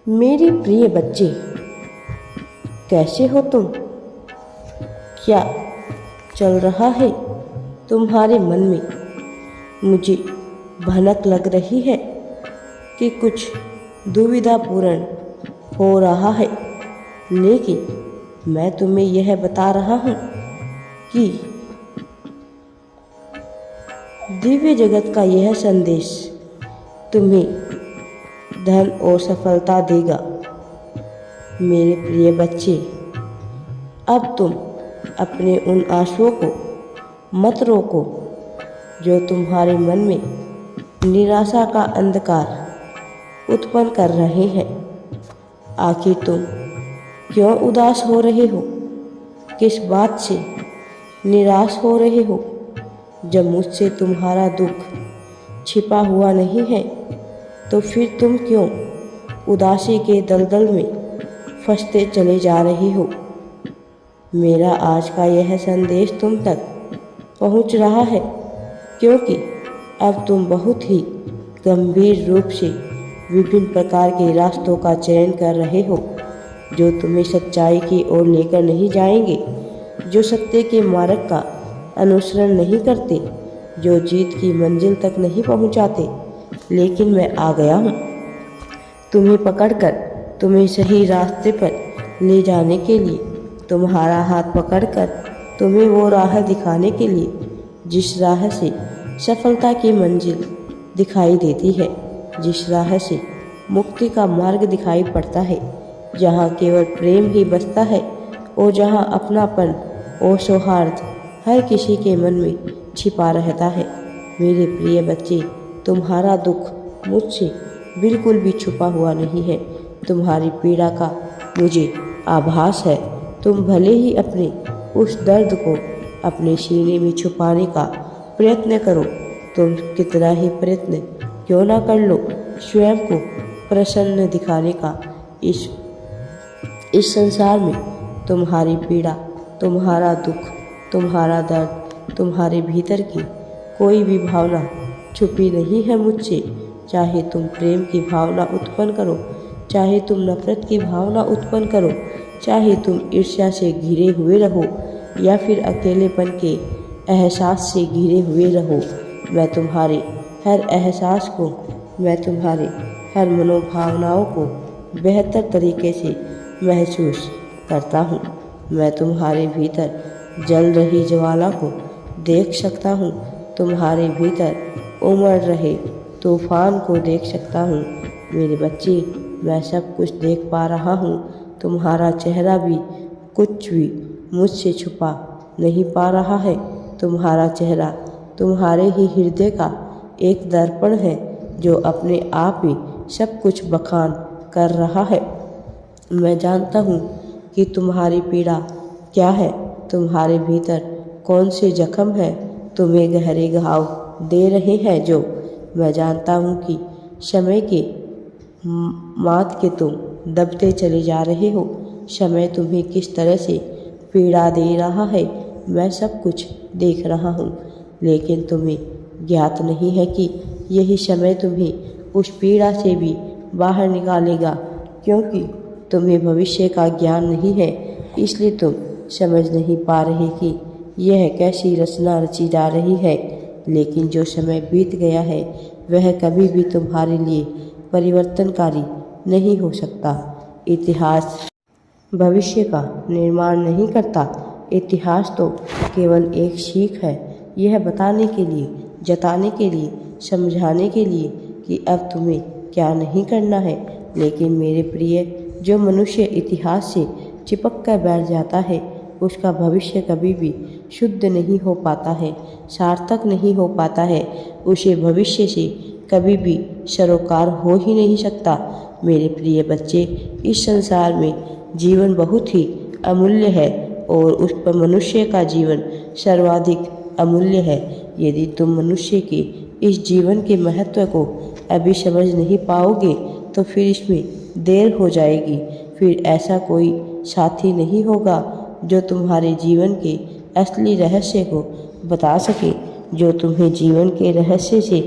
मेरे प्रिय बच्चे, कैसे हो तुम? क्या चल रहा है तुम्हारे मन में? मुझे भनक लग रही है कि कुछ दुविधापूर्ण हो रहा है, लेकिन मैं तुम्हें यह बता रहा हूँ कि दिव्य जगत का यह संदेश तुम्हें धन और सफलता देगा। मेरे प्रिय बच्चे, अब तुम अपने उन आंसुओं को मत रोको जो तुम्हारे मन में निराशा का अंधकार उत्पन्न कर रहे हैं। आखिर तुम क्यों उदास हो रहे हो? किस बात से निराश हो रहे हो? जब मुझसे तुम्हारा दुख छिपा हुआ नहीं है, तो फिर तुम क्यों उदासी के दलदल में फंसते चले जा रहे हो? मेरा आज का यह संदेश तुम तक पहुंच रहा है क्योंकि अब तुम बहुत ही गंभीर रूप से विभिन्न प्रकार के रास्तों का चयन कर रहे हो, जो तुम्हें सच्चाई की ओर लेकर नहीं जाएंगे, जो सत्य के मार्ग का अनुसरण नहीं करते, जो जीत की मंजिल तक नहीं पहुंचाते। लेकिन मैं आ गया हूँ तुम्हें पकड़कर, तुम्हें सही रास्ते पर ले जाने के लिए, तुम्हारा हाथ पकड़कर तुम्हें वो राह दिखाने के लिए जिस राह से सफलता की मंजिल दिखाई देती है, जिस राह से मुक्ति का मार्ग दिखाई पड़ता है, जहाँ केवल प्रेम ही बसता है और जहाँ अपनापन और सौहार्द हर किसी के मन में छिपा रहता है। मेरे प्रिय बच्चे, तुम्हारा दुख मुझसे बिल्कुल भी छुपा हुआ नहीं है। तुम्हारी पीड़ा का मुझे आभास है। तुम भले ही अपने उस दर्द को अपने सीने में छुपाने का प्रयत्न करो, तुम कितना ही प्रयत्न क्यों ना कर लो स्वयं को प्रसन्न दिखाने का। इस संसार में तुम्हारी पीड़ा, तुम्हारा दुख, तुम्हारा दर्द, तुम्हारे भीतर की कोई भी भावना छुपी नहीं है मुझसे। चाहे तुम प्रेम की भावना उत्पन्न करो, चाहे तुम नफरत की भावना उत्पन्न करो, चाहे तुम ईर्ष्या से घिरे हुए रहो या फिर अकेलेपन के एहसास से घिरे हुए रहो, मैं तुम्हारे हर एहसास को, मैं तुम्हारे हर मनोभावनाओं को बेहतर तरीके से महसूस करता हूँ। मैं तुम्हारे भीतर जल रही ज्वाला को देख सकता हूँ, तुम्हारे भीतर उमड़ रहे तूफान को देख सकता हूँ। मेरे बच्चे, मैं सब कुछ देख पा रहा हूँ। तुम्हारा चेहरा भी कुछ भी मुझसे छुपा नहीं पा रहा है। तुम्हारा चेहरा तुम्हारे ही हृदय का एक दर्पण है जो अपने आप ही सब कुछ बखान कर रहा है। मैं जानता हूँ कि तुम्हारी पीड़ा क्या है, तुम्हारे भीतर कौन से जख्म हैं तुम्हें गहरे घाव दे रहे हैं। जो मैं जानता हूँ कि समय के मात के तुम दबते चले जा रहे हो। समय तुम्हें किस तरह से पीड़ा दे रहा है, मैं सब कुछ देख रहा हूँ, लेकिन तुम्हें ज्ञात नहीं है कि यही समय तुम्हें उस पीड़ा से भी बाहर निकालेगा। क्योंकि तुम्हें भविष्य का ज्ञान नहीं है, इसलिए तुम समझ नहीं पा रहे कि यह कैसी रचना रची जा रही है। लेकिन जो समय बीत गया है वह कभी भी तुम्हारे लिए परिवर्तनकारी नहीं हो सकता। इतिहास भविष्य का निर्माण नहीं करता। इतिहास तो केवल एक सीख है, यह बताने के लिए, जताने के लिए, समझाने के लिए कि अब तुम्हें क्या नहीं करना है। लेकिन मेरे प्रिय, जो मनुष्य इतिहास से चिपक कर बैठ जाता है, उसका भविष्य कभी भी शुद्ध नहीं हो पाता है, सार्थक नहीं हो पाता है। उसे भविष्य से कभी भी सरोकार हो ही नहीं सकता। मेरे प्रिय बच्चे, इस संसार में जीवन बहुत ही अमूल्य है और उस पर मनुष्य का जीवन सर्वाधिक अमूल्य है। यदि तुम मनुष्य के इस जीवन के महत्व को अभी समझ नहीं पाओगे तो फिर इसमें देर हो जाएगी। फिर ऐसा कोई साथी नहीं होगा जो तुम्हारे जीवन के असली रहस्य को बता सके, जो तुम्हें जीवन के रहस्य से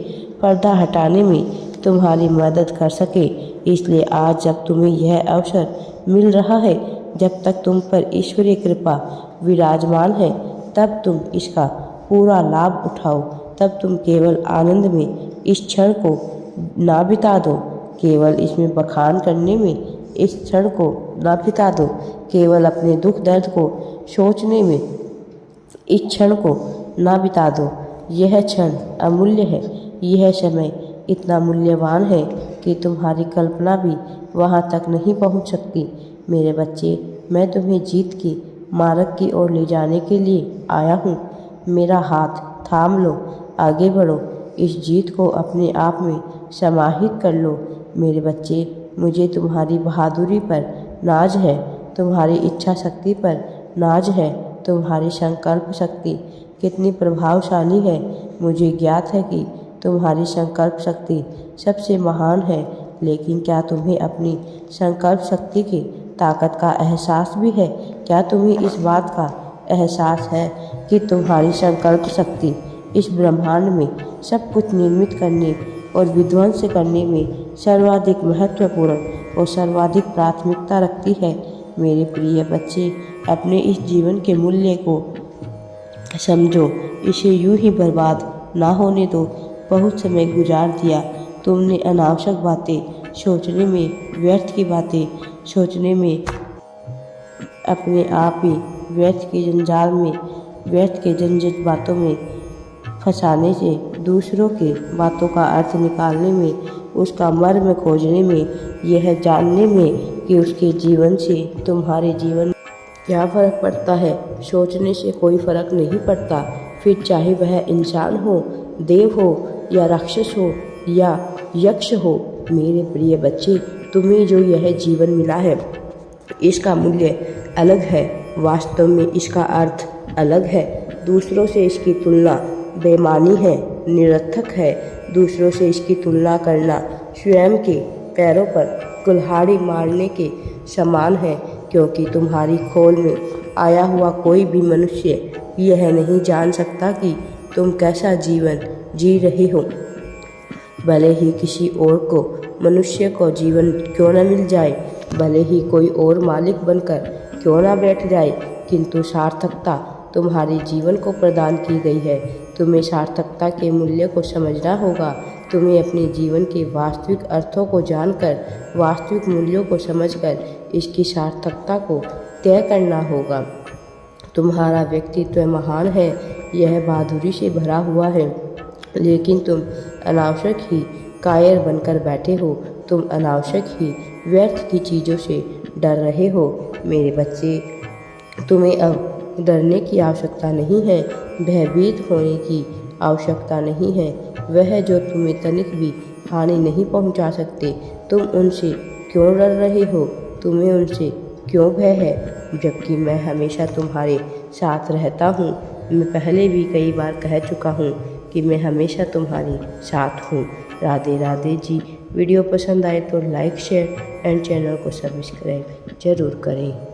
पर्दा हटाने में तुम्हारी मदद कर सके। इसलिए आज जब तुम्हें यह अवसर मिल रहा है, जब तक तुम पर ईश्वरीय कृपा विराजमान है, तब तुम इसका पूरा लाभ उठाओ। तब तुम केवल आनंद में इस क्षण को ना बिता दो, केवल इसमें बखान करने में इस क्षण को ना बिता दो, केवल अपने दुख दर्द को सोचने में इस क्षण को ना बिता दो। यह क्षण अमूल्य है, यह समय इतना मूल्यवान है कि तुम्हारी कल्पना भी वहाँ तक नहीं पहुँच सकती। मेरे बच्चे, मैं तुम्हें जीत की मार्ग की ओर ले जाने के लिए आया हूँ। मेरा हाथ थाम लो, आगे बढ़ो, इस जीत को अपने आप में समाहित कर लो। मेरे बच्चे, मुझे तुम्हारी बहादुरी पर नाज है, तुम्हारी इच्छा शक्ति पर नाज है। तुम्हारी संकल्प शक्ति कितनी प्रभावशाली है। मुझे ज्ञात है कि तुम्हारी संकल्प शक्ति सबसे महान है, लेकिन क्या तुम्हें अपनी संकल्प शक्ति की ताकत का एहसास भी है? क्या तुम्हें इस बात का एहसास है कि तुम्हारी संकल्प शक्ति इस ब्रह्मांड में सब कुछ निर्मित करने और विध्वंस करने में सर्वाधिक महत्वपूर्ण और सर्वाधिक प्राथमिकता रखती है? मेरे प्रिय बच्चे, अपने इस जीवन के मूल्य को समझो, इसे यूं ही बर्बाद ना होने दो। बहुत समय गुजार दिया तुमने अनावश्यक बातें सोचने में, व्यर्थ की बातें सोचने में, अपने आप ही व्यर्थ के जंजाल में, व्यर्थ के झंझट बातों में फंसाने से, दूसरों के बातों का अर्थ निकालने में, उसका मर्म खोजने में, यह जानने में कि उसके जीवन से तुम्हारे जीवन में क्या फ़र्क पड़ता है, सोचने से कोई फ़र्क नहीं पड़ता। फिर चाहे वह इंसान हो, देव हो, या राक्षस हो, या यक्ष हो। मेरे प्रिय बच्चे, तुम्हें जो यह जीवन मिला है, इसका मूल्य अलग है, वास्तव में इसका अर्थ अलग है। दूसरों से इसकी तुलना बेमानी है, निरर्थक है। दूसरों से इसकी तुलना करना स्वयं के पैरों पर कुल्हाड़ी मारने के समान है, क्योंकि तुम्हारी खोल में आया हुआ कोई भी मनुष्य यह नहीं जान सकता कि तुम कैसा जीवन जी रहे हो। भले ही किसी और को, मनुष्य को जीवन क्यों न मिल जाए, भले ही कोई और मालिक बनकर क्यों ना बैठ जाए, किंतु सार्थकता तुम्हारे जीवन को प्रदान की गई है। तुम्हें सार्थकता के मूल्य को समझना होगा। तुम्हें अपने जीवन के वास्तविक अर्थों को जानकर, वास्तविक मूल्यों को समझकर इसकी सार्थकता को तय करना होगा। तुम्हारा व्यक्तित्व महान है, यह बहादुरी से भरा हुआ है, लेकिन तुम अनावश्यक ही कायर बनकर बैठे हो। तुम अनावश्यक ही व्यर्थ की चीज़ों से डर रहे हो। मेरे बच्चे, तुम्हें अब डरने की आवश्यकता नहीं है, भयभीत होने की आवश्यकता नहीं है। वह जो तुम्हें तनिक भी हानि नहीं पहुंचा सकते, तुम उनसे क्यों डर रहे हो? तुम्हें उनसे क्यों भय है, जबकि मैं हमेशा तुम्हारे साथ रहता हूँ। मैं पहले भी कई बार कह चुका हूँ कि मैं हमेशा तुम्हारे साथ हूँ। राधे राधे जी। वीडियो पसंद आए तो लाइक, शेयर एंड चैनल को सब्सक्राइब जरूर करें।